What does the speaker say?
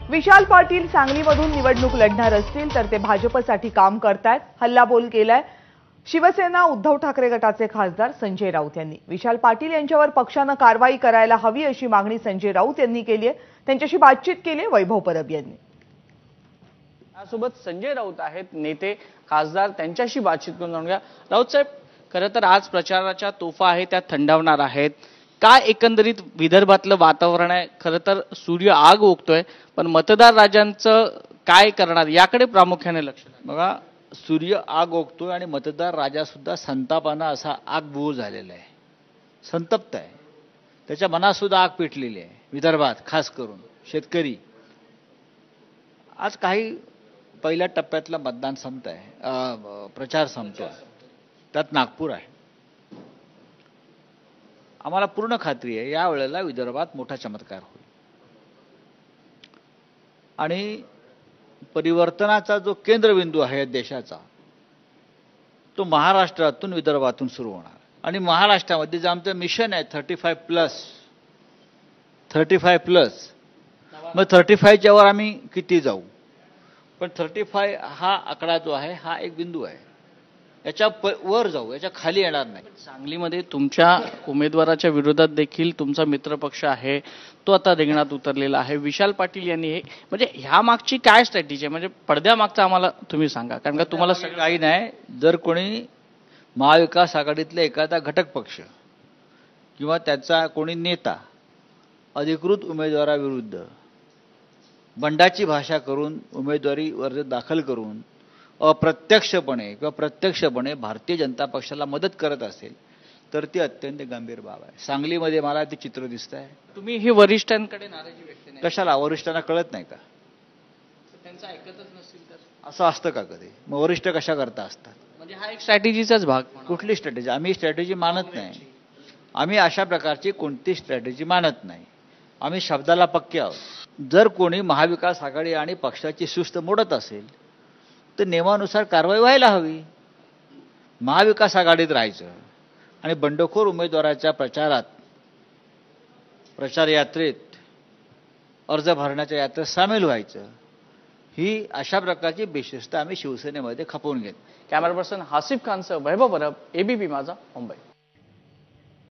विशाल पाटील सांगलीमधून निवडणूक लढणार असतील तर ते भाजपसाठी काम करतायत, हल्लाबोल केलाय शिवसेना उद्धव ठाकरे गटाचे खासदार संजय राऊत यांनी। विशाल पाटील यांच्यावर पक्षानं कारवाई करायला हवी अशी मागणी संजय राऊत यांनी केली आहे। त्यांच्याशी बातचीत केली वैभव परब यांनी। यासोबत संजय राऊत आहेत, नेते खासदार, त्यांच्याशी बातचीत करून जाणून घ्या। राऊत साहेब, खरं तर आज प्रचाराच्या तोफा आहेत त्या थंडावणार आहेत। काय एकंदरीत विदर्भातलं वातावरण आहे? खरं तर सूर्य आग ओकतोय, पण मतदार राजांचं काय करणार याकडे प्रामुख्याने लक्ष द्या। बघा, सूर्य आग ओकतोय आणि मतदार राजा सुद्धा संतापानं असा आगबूळ झालेला आहे, संतप्त आहे। त्याच्या मनात सुद्धा आग पेटलेली आहे। विदर्भात खास करून शेतकरी आज काही पहिल्या टप्प्यातला मतदान संपत आहे, प्रचार संपतोय, त्यात नागपूर आहे। आम्हाला पूर्ण खात्री आहे या वेळेला विदर्भात मोठा चमत्कार होईल आणि परिवर्तनाचा जो केंद्रबिंदू आहे देशाचा तो महाराष्ट्रातून विदर्भातून सुरू होणार आणि महाराष्ट्रामध्ये जे आमचं मिशन आहे 35+, मग 35च्या वर आम्ही किती जाऊ, पण 35 हा आकडा जो आहे हा एक बिंदू आहे, याच्या वर जाऊ, याच्या खाली येणार नाही। सांगलीमध्ये तुमच्या उमेदवाराच्या विरोधात देखील तुमचा मित्रपक्ष आहे तो आता रिंगणात उतरलेला आहे। विशाल पाटील यांनी हे म्हणजे ह्या मागची काय स्ट्रॅटेजी आहे, म्हणजे पडद्यामागचा आम्हाला तुम्ही सांगा, कारण का तुम्हाला सगळं काही नाही। जर कोणी महाविकास आघाडीतला एखादा घटक पक्ष किंवा त्याचा कोणी नेता अधिकृत उमेदवाराविरुद्ध बंडाची भाषा करून उमेदवारी अर्ज दाखल करून अप्रत्यक्षपणे किंवा प्रत्यक्षपणे भारतीय जनता पक्षाला मदत करत असेल तर ती अत्यंत गंभीर बाब आहे। सांगलीमध्ये मला ते चित्र दिसत आहे। तुम्ही हे वरिष्ठांकडे नाराजी व्यक्त नाही कशाला? वरिष्ठांना कळत नाही का? त्यांचं ऐकतच नसतील तर असं असतं का कधी? मग वरिष्ठ कशा करता असतात? म्हणजे हा एक स्ट्रॅटेजीचाच भाग। कुठली स्ट्रॅटेजी? आम्ही स्ट्रॅटेजी मानत नाही। आम्ही अशा प्रकारची कोणती स्ट्रॅटेजी मानत नाही। आम्ही शब्दाला पक्के आहोत। जर कोणी महाविकास आघाडी आणि पक्षाची शिस्त मोडत असेल तर नियमानुसार कारवाई व्हायला हवी। महाविकास आघाडीत राहायचं आणि बंडखोर उमेदवाराच्या प्रचार यात्रेत अर्ज भरण्याच्या यात्रेत सामील व्हायचं, ही अशा प्रकारची बेशिस्त आम्ही शिवसेनेमध्ये खपवून घेत। कॅमेरा पर्सन हासिफ खानसह वैभव परब, एबीपी माझा, मुंबई।